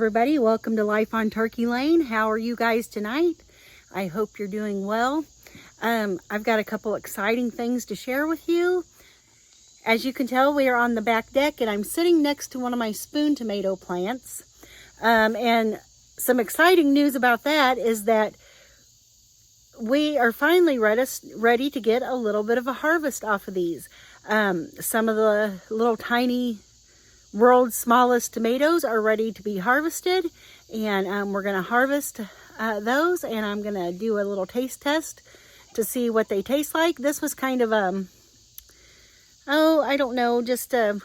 everybody, welcome to Life on Turkey Lane. How are you guys tonight? I hope you're doing well. I've got a couple exciting things to share with you. As you can tell, we are on the back deck and I'm sitting next to one of my spoon tomato plants. And some exciting news about that is that we are finally ready to get a little bit of a harvest off of these. Some of the little tiny world's smallest tomatoes are ready to be harvested, and we're going to harvest those, and I'm going to do a little taste test to see what they taste like. This was kind of I don't know, just a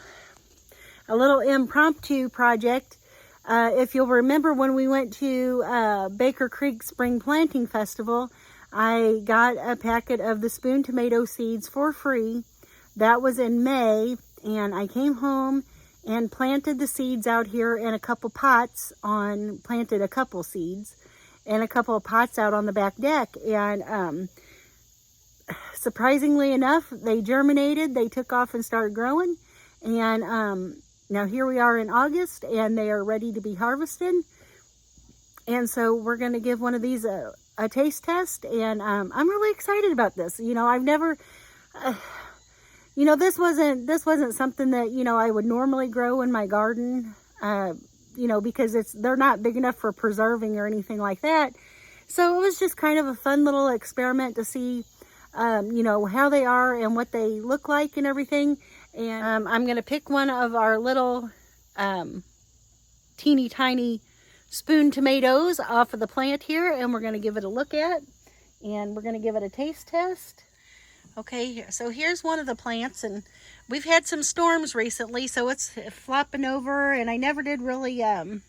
little impromptu project. If you'll remember, when we went to Baker Creek Spring Planting Festival, I got a packet of the spoon tomato seeds for free. That was in May, and I came home and planted the seeds out here in a couple pots planted a couple seeds in a couple of pots out on the back deck. And surprisingly enough, they germinated, they took off and started growing. And now here we are in August and they are ready to be harvested. And so we're going to give one of these a taste test. And I'm really excited about this. You know, I've never... this wasn't something that, I would normally grow in my garden, because they're not big enough for preserving or anything like that. So it was just kind of a fun little experiment to see, how they are and what they look like and everything. And I'm going to pick one of our little teeny tiny spoon tomatoes off of the plant here, and we're going to give it a look at, and we're going to give it a taste test. Okay, so here's one of the plants, and we've had some storms recently, so it's flopping over, and I never did really, I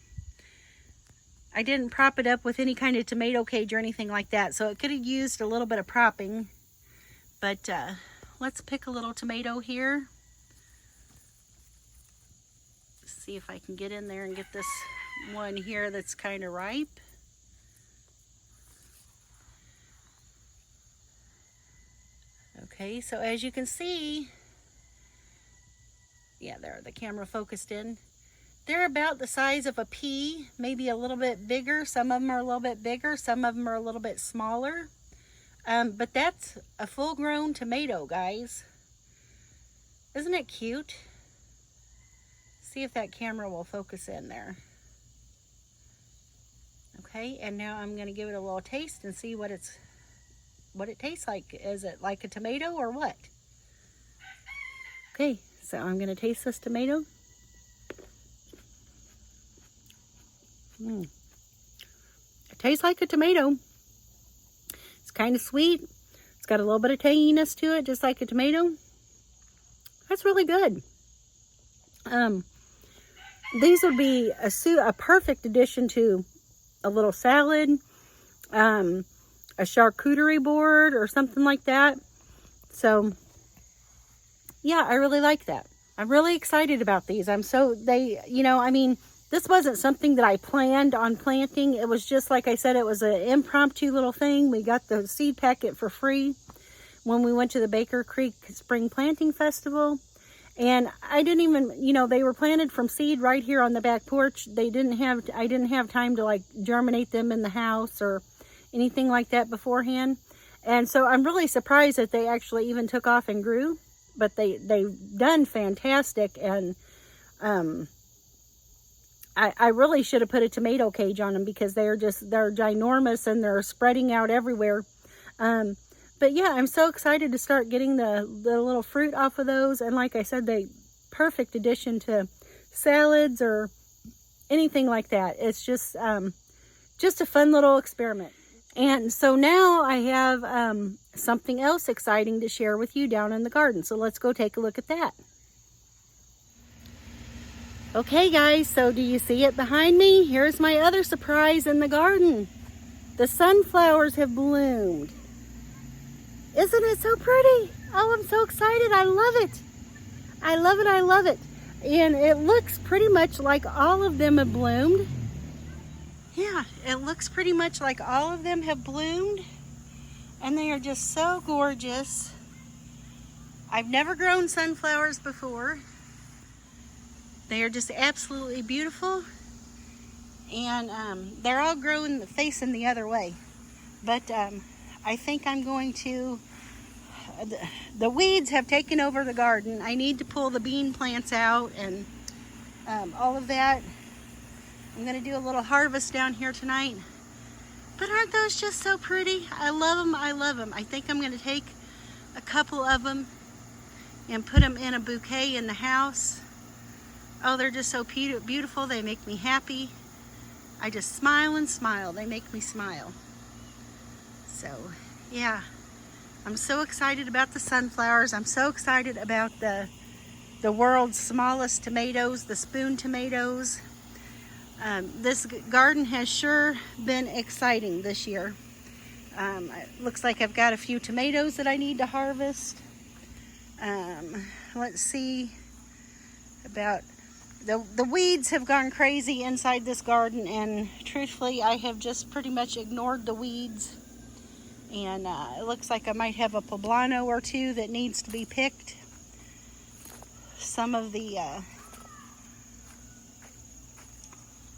didn't prop it up with any kind of tomato cage or anything like that, so it could have used a little bit of propping. But let's pick a little tomato here. See if I can get in there and get this one here that's kind of ripe. Okay, so as you can see, yeah, there, the camera focused in. They're about the size of a pea, maybe a little bit bigger. Some of them are a little bit bigger, some of them are a little bit smaller. But that's a full-grown tomato, guys. Isn't it cute? See if that camera will focus in there. Okay, and now I'm going to give it a little taste and see what it tastes like. Is it like a tomato or what? Okay, so I'm going to taste this tomato. It tastes like a tomato. It's kind of sweet. It's got a little bit of tanginess to it, just like a tomato. That's really good. These would be a perfect addition to a little salad, a charcuterie board or something like that. So yeah, I really like that. I'm really excited about these. This wasn't something that I planned on planting. It was just, like I said, it was an impromptu little thing. We got the seed packet for free when we went to the Baker Creek Spring Planting Festival. And I didn't even, they were planted from seed right here on the back porch. I didn't have time to like germinate them in the house or anything like that beforehand. And so I'm really surprised that they actually even took off and grew, but they've done fantastic. And I really should have put a tomato cage on them because they're ginormous and they're spreading out everywhere. But yeah, I'm so excited to start getting the little fruit off of those. And like I said, they perfect addition to salads or anything like that. It's just a fun little experiment. And so now I have something else exciting to share with you down in the garden. So let's go take a look at that. Okay guys, so do you see it behind me? Here's my other surprise in the garden. The sunflowers have bloomed. Isn't it so pretty? Oh, I'm so excited. I love it. I love it. I love it. And it looks pretty much like all of them have bloomed. Yeah, it looks pretty much like all of them have bloomed. And they are just so gorgeous. I've never grown sunflowers before. They are just absolutely beautiful. and they're all growing facing the other way. But I think I'm going to, the weeds have taken over the garden. I need to pull the bean plants out and all of that. I'm going to do a little harvest down here tonight. But aren't those just so pretty? I love them, I love them. I think I'm going to take a couple of them and put them in a bouquet in the house. Oh, they're just so beautiful. They make me happy. I just smile and smile. They make me smile. So, yeah. I'm so excited about the sunflowers. I'm so excited about the world's smallest tomatoes, the spoon tomatoes. This garden has sure been exciting this year. It looks like I've got a few tomatoes that I need to harvest. Let's see about the weeds have gone crazy inside this garden, and truthfully I have just pretty much ignored the weeds, and it looks like I might have a poblano or two that needs to be picked. Some of the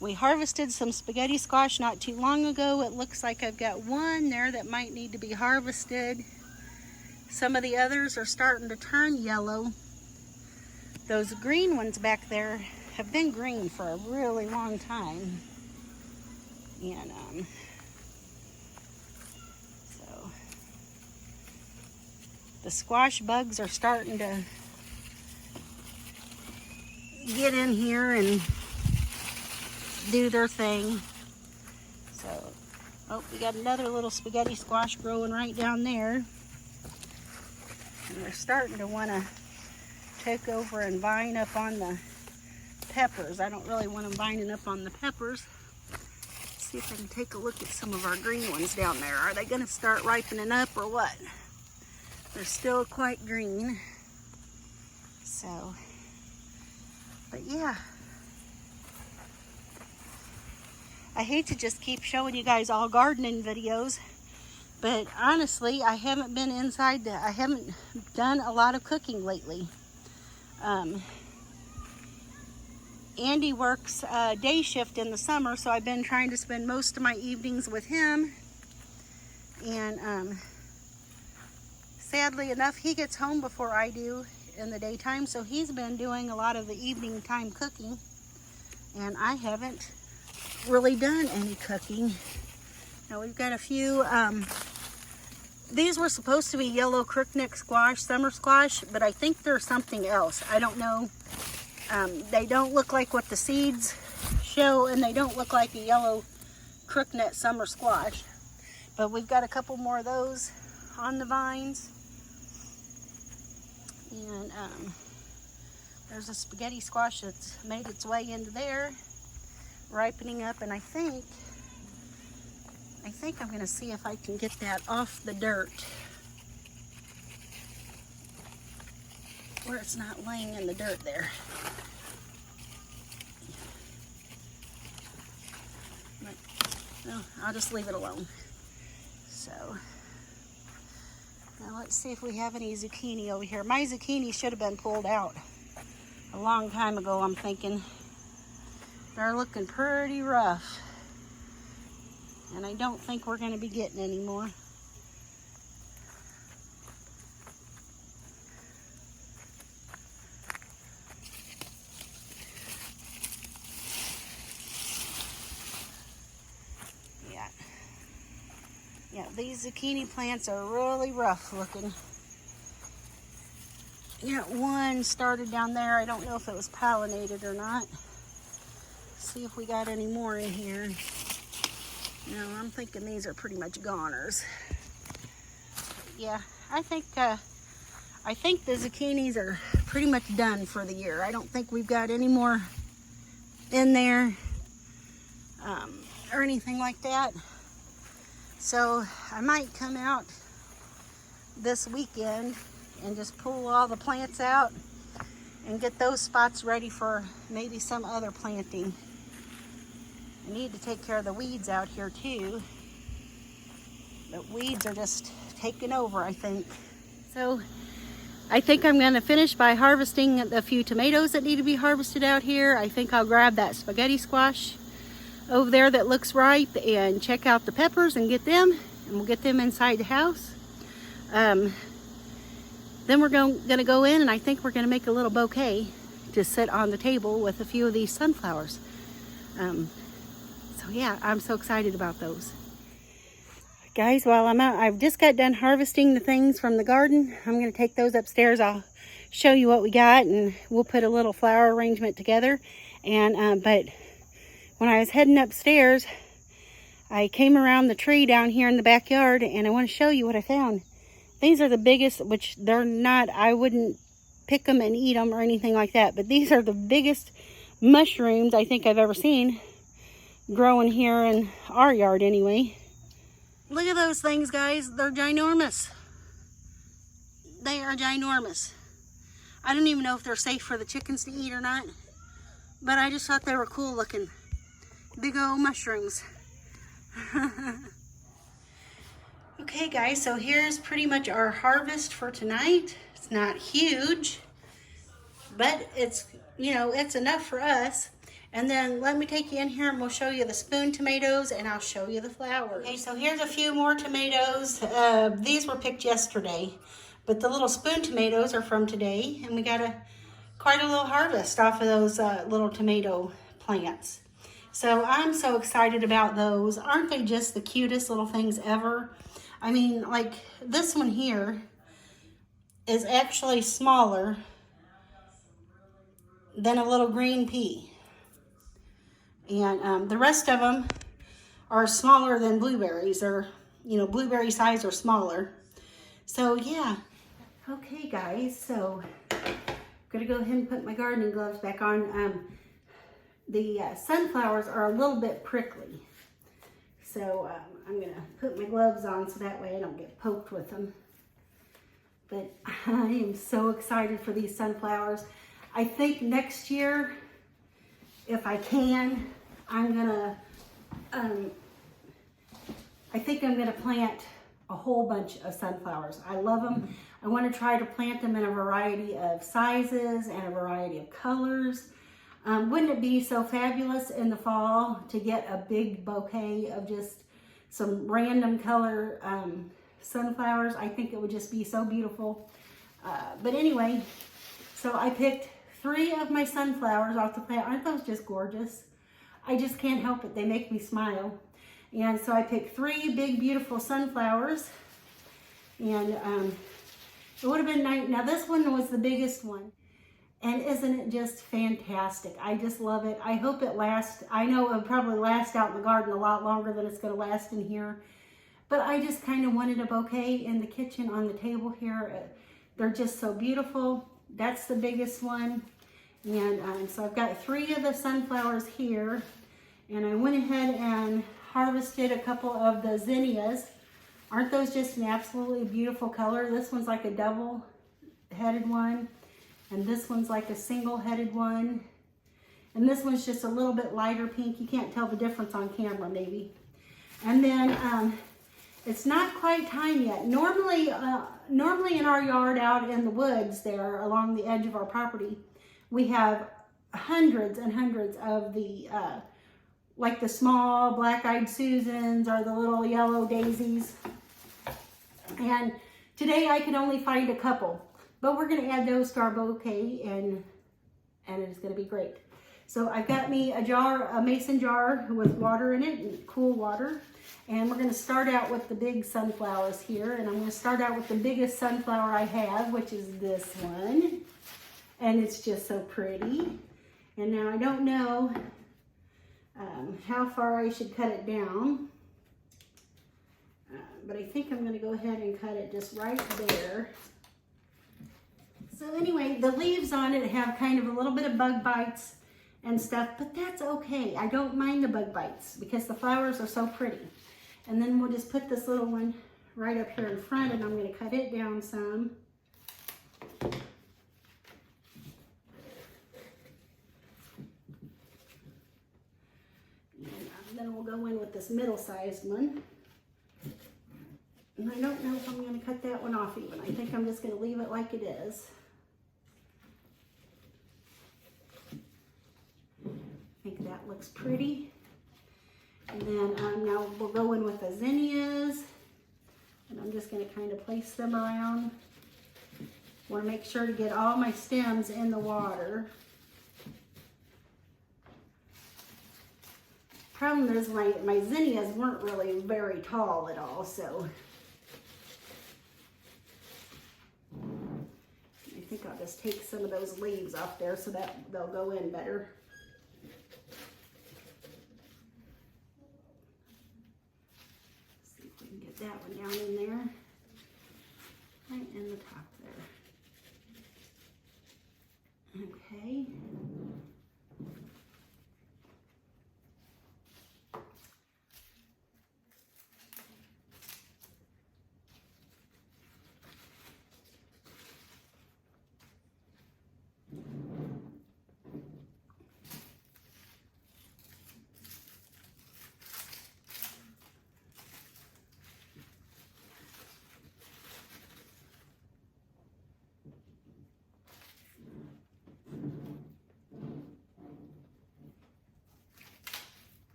we harvested some spaghetti squash not too long ago. It looks like I've got one there that might need to be harvested. Some of the others are starting to turn yellow. Those green ones back there have been green for a really long time. And so the squash bugs are starting to get in here and do their thing. So, oh, we got another little spaghetti squash growing right down there. And they're starting to want to take over and vine up on the peppers. I don't really want them vining up on the peppers. Let's see if I can take a look at some of our green ones down there. Are they going to start ripening up or what? They're still quite green. So, but yeah. I hate to just keep showing you guys all gardening videos, but honestly, I haven't been inside. I haven't done a lot of cooking lately. Andy works day shift in the summer, so I've been trying to spend most of my evenings with him. And sadly enough, he gets home before I do in the daytime, so he's been doing a lot of the evening time cooking, and I haven't really done any cooking. Now we've got a few, these were supposed to be yellow crookneck squash, summer squash, but I think they're something else. I don't know. They don't look like what the seeds show, and they don't look like a yellow crookneck summer squash. But we've got a couple more of those on the vines. And there's a spaghetti squash that's made its way into there, ripening up, and I think I'm going to see if I can get that off the dirt where it's not laying in the dirt there. But, no, I'll just leave it alone. So now let's see if we have any zucchini over here. My zucchini should have been pulled out a long time ago, I'm thinking. They're looking pretty rough, and I don't think we're going to be getting any more. Yeah, these zucchini plants are really rough looking. Yeah, one started down there. I don't know if it was pollinated or not. See if we got any more in here. No, I'm thinking these are pretty much goners. Yeah, I think the zucchinis are pretty much done for the year. I don't think we've got any more in there or anything like that. So I might come out this weekend and just pull all the plants out and get those spots ready for maybe some other planting. I need to take care of the weeds out here too. The weeds are just taking over, I think. So I think I'm going to finish by harvesting a few tomatoes that need to be harvested out here. I think I'll grab that spaghetti squash over there that looks ripe and check out the peppers and get them, and we'll get them inside the house. Then we're gonna go in, and I think we're gonna make a little bouquet to sit on the table with a few of these sunflowers. So yeah, I'm so excited about those. Guys, while I'm out, I've just got done harvesting the things from the garden. I'm gonna take those upstairs. I'll show you what we got, and we'll put a little flower arrangement together. And but when I was heading upstairs, I came around the tree down here in the backyard, and I want to show you what I found. These are the biggest, which they're not, I wouldn't pick them and eat them or anything like that, but these are the biggest mushrooms I think I've ever seen growing here in our yard anyway. Look at those things, guys. They're ginormous. They are ginormous. I don't even know if they're safe for the chickens to eat or not, but I just thought they were cool looking. Big old mushrooms. Okay guys, so here's pretty much our harvest for tonight. It's not huge, but it's, you know, it's enough for us. And then let me take you in here and we'll show you the spoon tomatoes, and I'll show you the flowers. Okay, so here's a few more tomatoes. These were picked yesterday, but the little spoon tomatoes are from today, and we got quite a little harvest off of those little tomato plants. So I'm so excited about those. Aren't they just the cutest little things ever? I mean, like this one here is actually smaller than a little green pea. And the rest of them are smaller than blueberries. They're, you know, blueberry size or smaller. So yeah. Okay guys, so I'm gonna go ahead and put my gardening gloves back on. The sunflowers are a little bit prickly. So I'm gonna put my gloves on so that way I don't get poked with them. But I am so excited for these sunflowers. I think next year, if I can, I'm gonna, I think I'm gonna plant a whole bunch of sunflowers. I love them. I want to try to plant them in a variety of sizes and a variety of colors. Wouldn't it be so fabulous in the fall to get a big bouquet of just some random color sunflowers? I think it would just be so beautiful. But anyway, so I picked 3 of my sunflowers off the plant. Aren't those just gorgeous? I just can't help it. They make me smile. And so I picked 3 big, beautiful sunflowers. And it would have been nice. Now this one was the biggest one. And isn't it just fantastic? I just love it. I hope it lasts. I know it'll probably last out in the garden a lot longer than it's going to last in here. But I just kind of wanted a bouquet in the kitchen on the table here. They're just so beautiful. That's the biggest one. And so I've got 3 of the sunflowers here. And I went ahead and harvested a couple of the zinnias. Aren't those just an absolutely beautiful color? This one's like a double-headed one. And this one's like a single-headed one. And this one's just a little bit lighter pink. You can't tell the difference on camera, maybe. And then it's not quite time yet. Normally in our yard out in the woods there along the edge of our property, we have hundreds and hundreds of the, like the small black-eyed Susans or the little yellow daisies. And today I could only find a couple. But we're going to add those to our bouquet, and it's going to be great. So I've got me a mason jar with water in it, and cool water. And we're going to start out with the big sunflowers here. And I'm going to start out with the biggest sunflower I have, which is this one. And it's just so pretty. And now I don't know how far I should cut it down. But I think I'm going to go ahead and cut it just right there. So anyway, the leaves on it have kind of a little bit of bug bites and stuff, but that's okay. I don't mind the bug bites because the flowers are so pretty. And then we'll just put this little one right up here in front, and I'm going to cut it down some. And then we'll go in with this middle-sized one. And I don't know if I'm going to cut that one off even. I think I'm just going to leave it like it is. I think that looks pretty. And then now we'll go in with the zinnias. And I'm just going to kind of place them around. Want to make sure to get all my stems in the water. Problem is my zinnias weren't really very tall at all, so I think I'll just take some of those leaves off there so that they'll go in better. See if we can get that one down in there, right in the top there. Okay.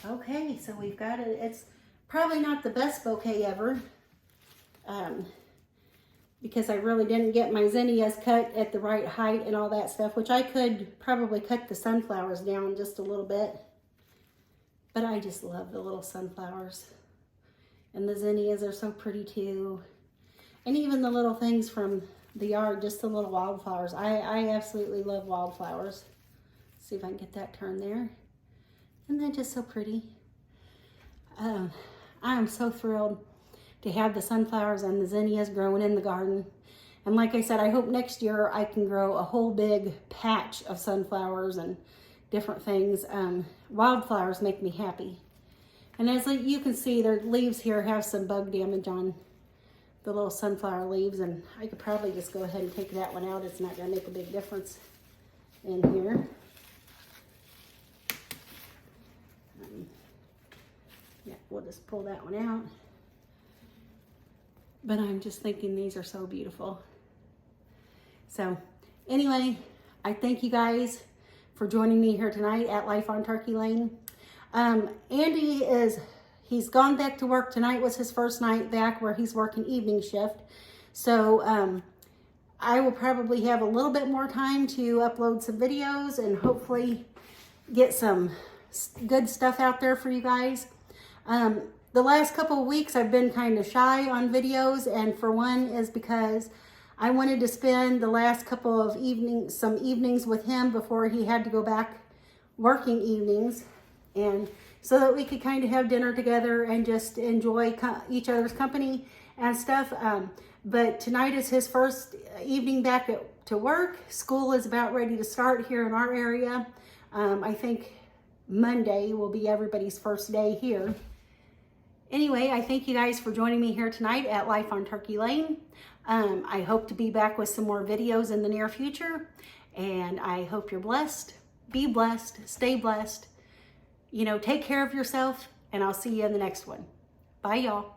Okay, so we've got it. It's probably not the best bouquet ever because I really didn't get my zinnias cut at the right height and all that stuff, which I could probably cut the sunflowers down just a little bit. But I just love the little sunflowers. And the zinnias are so pretty too. And even the little things from the yard, just the little wildflowers. I absolutely love wildflowers. Let's see if I can get that turned there. Isn't that just so pretty? I am so thrilled to have the sunflowers and the zinnias growing in the garden. And like I said, I hope next year I can grow a whole big patch of sunflowers and different things. Wildflowers make me happy. And as you can see, their leaves here have some bug damage on the little sunflower leaves, and I could probably just go ahead and take that one out. It's not going to make a big difference in here. Yeah, we'll just pull that one out. But I'm just thinking these are so beautiful. So anyway, I thank you guys for joining me here tonight at Life on Turkey Lane. Andy he's gone back to work. Tonight was his first night back where he's working evening shift. So I will probably have a little bit more time to upload some videos and hopefully get some good stuff out there for you guys. The last couple of weeks I've been kind of shy on videos, and for one is because I wanted to spend the last couple of some evenings with him before he had to go back working evenings, and so that we could kind of have dinner together and just enjoy each other's company and stuff. But tonight is his first evening back to work. School is about ready to start here in our area. I think Monday will be everybody's first day here. Anyway, I thank you guys for joining me here tonight at Life on Turkey Lane. I hope to be back with some more videos in the near future, and I hope you're blessed. Be blessed, stay blessed. You know, take care of yourself, and I'll see you in the next one. Bye, y'all.